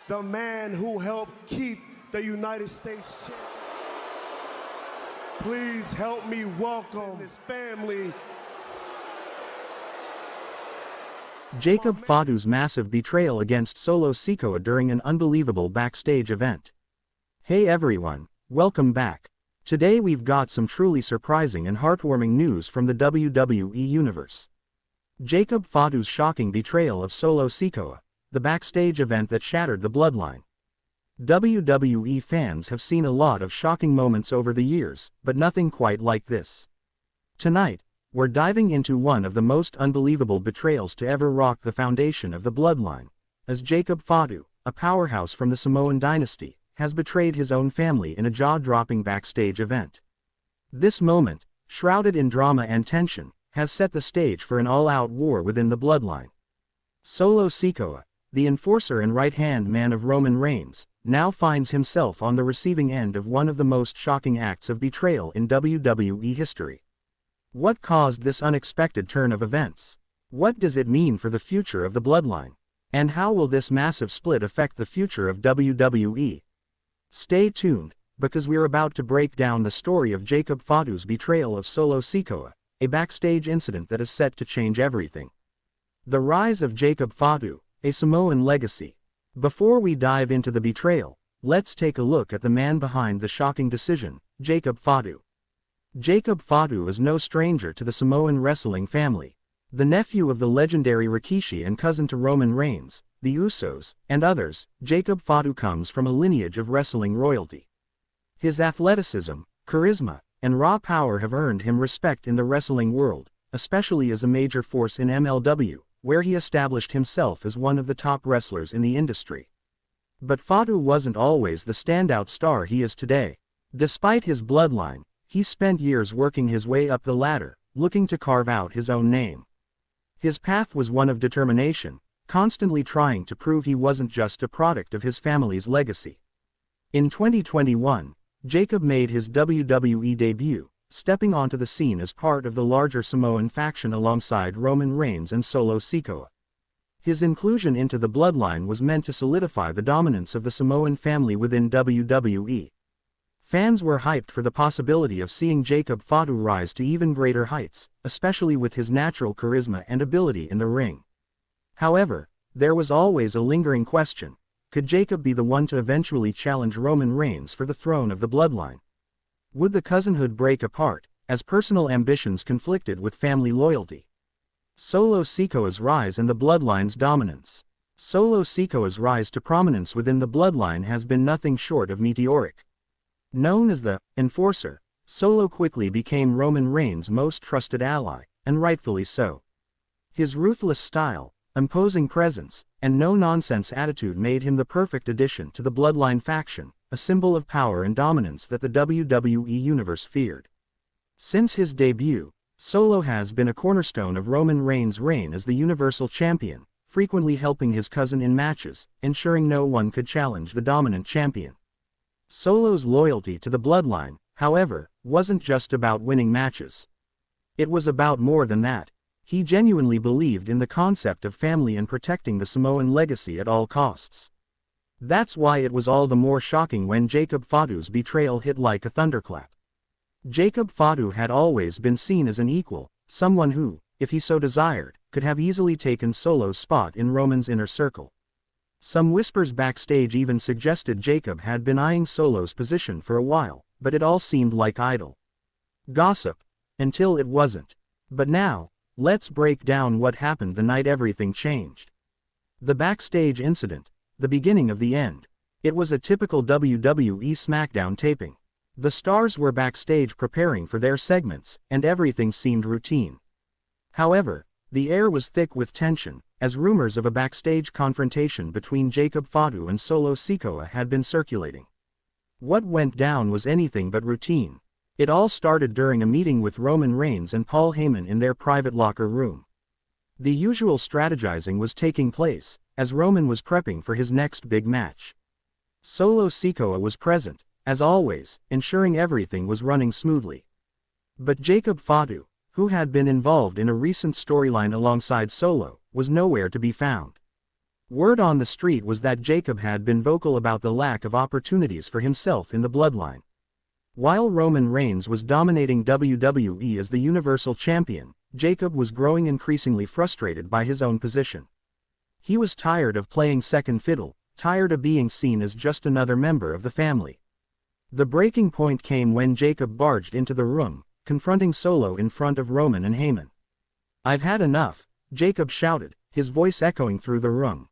the man who helped keep the United States champion. Please help me welcome his family. Jacob Fatu's massive betrayal against Solo Sikoa during an unbelievable backstage event. Hey everyone, welcome back. Today we've got some truly surprising and heartwarming news from the WWE Universe. Jacob Fatu's shocking betrayal of Solo Sikoa, the backstage event that shattered the Bloodline. WWE fans have seen a lot of shocking moments over the years, but nothing quite like this. Tonight, we're diving into one of the most unbelievable betrayals to ever rock the foundation of the Bloodline, as Jacob Fatu, a powerhouse from the Samoan dynasty, has betrayed his own family in a jaw-dropping backstage event. This moment, shrouded in drama and tension, has set the stage for an all-out war within the Bloodline. Solo Sikoa, the enforcer and right-hand man of Roman Reigns, now finds himself on the receiving end of one of the most shocking acts of betrayal in WWE history. What caused this unexpected turn of events? What does it mean for the future of the Bloodline? And how will this massive split affect the future of WWE? Stay tuned, because we're about to break down the story of Jacob Fatu's betrayal of Solo Sikoa, a backstage incident that is set to change everything. The rise of Jacob Fatu, a Samoan legacy. Before we dive into the betrayal, let's take a look at the man behind the shocking decision, Jacob Fatu. Jacob Fatu is no stranger to the Samoan wrestling family. The nephew of the legendary Rikishi and cousin to Roman Reigns, the Usos, and others, Jacob Fatu comes from a lineage of wrestling royalty. His athleticism, charisma, and raw power have earned him respect in the wrestling world, especially as a major force in MLW, where he established himself as one of the top wrestlers in the industry. But Fatu wasn't always the standout star he is today. Despite his bloodline, he spent years working his way up the ladder, looking to carve out his own name. His path was one of determination, constantly trying to prove he wasn't just a product of his family's legacy. In 2021, Jacob made his WWE debut, stepping onto the scene as part of the larger Samoan faction alongside Roman Reigns and Solo Sikoa. His inclusion into the Bloodline was meant to solidify the dominance of the Samoan family within WWE. Fans were hyped for the possibility of seeing Jacob Fatu rise to even greater heights, especially with his natural charisma and ability in the ring. However, there was always a lingering question: could Jacob be the one to eventually challenge Roman Reigns for the throne of the Bloodline? Would the cousinhood break apart, as personal ambitions conflicted with family loyalty? Solo Sikoa's rise and the Bloodline's dominance. Solo Sikoa's rise to prominence within the Bloodline has been nothing short of meteoric. Known as the enforcer, Solo quickly became Roman Reigns' most trusted ally, and rightfully so. His ruthless style, imposing presence, and no-nonsense attitude made him the perfect addition to the Bloodline faction, a symbol of power and dominance that the WWE Universe feared. Since his debut, Solo has been a cornerstone of Roman Reigns' reign as the Universal Champion, frequently helping his cousin in matches, ensuring no one could challenge the dominant champion. Solo's loyalty to the Bloodline, however, wasn't just about winning matches. It was about more than that. He genuinely believed in the concept of family and protecting the Samoan legacy at all costs. That's why it was all the more shocking when Jacob Fatu's betrayal hit like a thunderclap. Jacob Fatu had always been seen as an equal, someone who, if he so desired, could have easily taken Solo's spot in Roman's inner circle. Some whispers backstage even suggested Jacob had been eyeing Solo's position for a while, but it all seemed like idle gossip, until it wasn't. But now, let's break down what happened the night everything changed. The backstage incident, the beginning of the end. It was a typical WWE SmackDown taping. The stars were backstage preparing for their segments, and everything seemed routine. However, the air was thick with tension, as rumors of a backstage confrontation between Jacob Fatu and Solo Sikoa had been circulating. What went down was anything but routine. It all started during a meeting with Roman Reigns and Paul Heyman in their private locker room. The usual strategizing was taking place, as Roman was prepping for his next big match. Solo Sikoa was present, as always, ensuring everything was running smoothly. But Jacob Fatu, who had been involved in a recent storyline alongside Solo, was nowhere to be found. Word on the street was that Jacob had been vocal about the lack of opportunities for himself in the Bloodline. While Roman Reigns was dominating WWE as the Universal Champion, Jacob was growing increasingly frustrated by his own position. He was tired of playing second fiddle, tired of being seen as just another member of the family. The breaking point came when Jacob barged into the room, confronting Solo in front of Roman and Heyman. "I've had enough," Jacob shouted, his voice echoing through the room.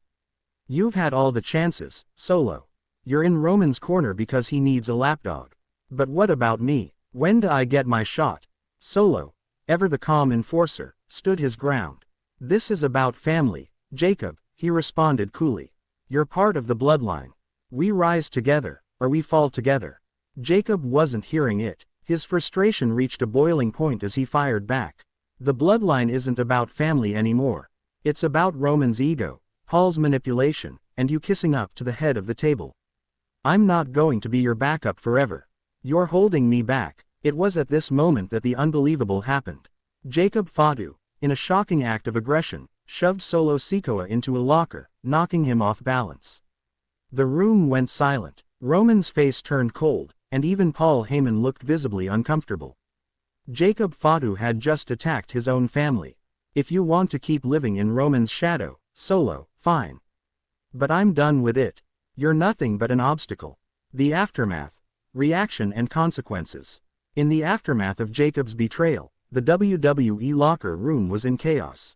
"You've had all the chances, Solo. You're in Roman's corner because he needs a lapdog. But what about me? When do I get my shot?" Solo, ever the calm enforcer, stood his ground. "This is about family, Jacob," he responded coolly. "You're part of the Bloodline. We rise together, or we fall together." Jacob wasn't hearing it. His frustration reached a boiling point as he fired back. "The Bloodline isn't about family anymore. It's about Roman's ego, Paul's manipulation, and you kissing up to the head of the table. I'm not going to be your backup forever. You're holding me back." It was at this moment that the unbelievable happened. Jacob Fatu, in a shocking act of aggression, shoved Solo Sikoa into a locker, knocking him off balance. The room went silent. Roman's face turned cold, and even Paul Heyman looked visibly uncomfortable. Jacob Fatu had just attacked his own family. "If you want to keep living in Roman's shadow, Solo, fine. But I'm done with it. You're nothing but an obstacle." The aftermath. Reaction and consequences. In the aftermath of Jacob's betrayal, the WWE locker room was in chaos.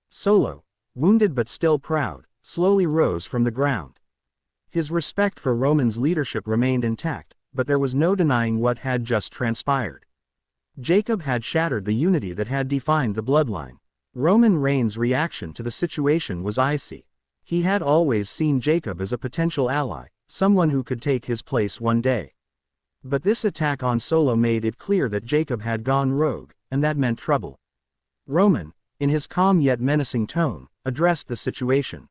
Solo, wounded but still proud, slowly rose from the ground. His respect for Roman's leadership remained intact, but there was no denying what had just transpired. Jacob had shattered the unity that had defined the Bloodline. Roman Reigns' reaction to the situation was icy. He had always seen Jacob as a potential ally, someone who could take his place one day. But this attack on Solo made it clear that Jacob had gone rogue, and that meant trouble. Roman, in his calm yet menacing tone, addressed the situation.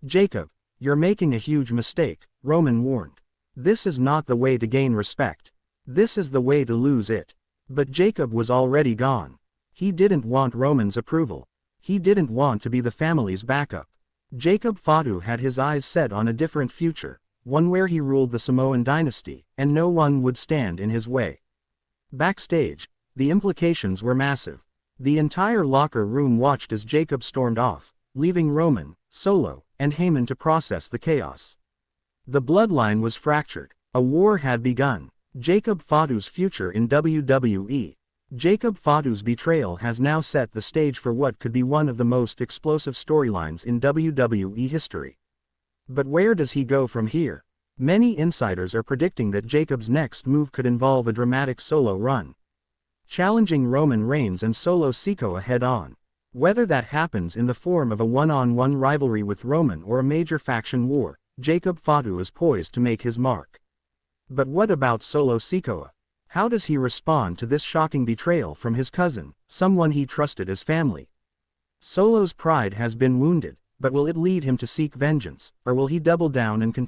"Jacob, you're making a huge mistake," Roman warned. "This is not the way to gain respect. This is the way to lose it." But Jacob was already gone. He didn't want Roman's approval. He didn't want to be the family's backup. Jacob Fatu had his eyes set on a different future, one where he ruled the Samoan dynasty, and no one would stand in his way. Backstage, the implications were massive. The entire locker room watched as Jacob stormed off, leaving Roman, Solo, and Heyman to process the chaos. The Bloodline was fractured. A war had begun. Jacob Fatu's future in WWE. Jacob Fatu's betrayal has now set the stage for what could be one of the most explosive storylines in WWE history. But where does he go from here? Many insiders are predicting that Jacob's next move could involve a dramatic solo run, challenging Roman Reigns and Solo Sikoa head-on. Whether that happens in the form of a one-on-one rivalry with Roman or a major faction war, Jacob Fatu is poised to make his mark. But what about Solo Sikoa? How does he respond to this shocking betrayal from his cousin, someone he trusted as family? Solo's pride has been wounded, but will it lead him to seek vengeance, or will he double down and continue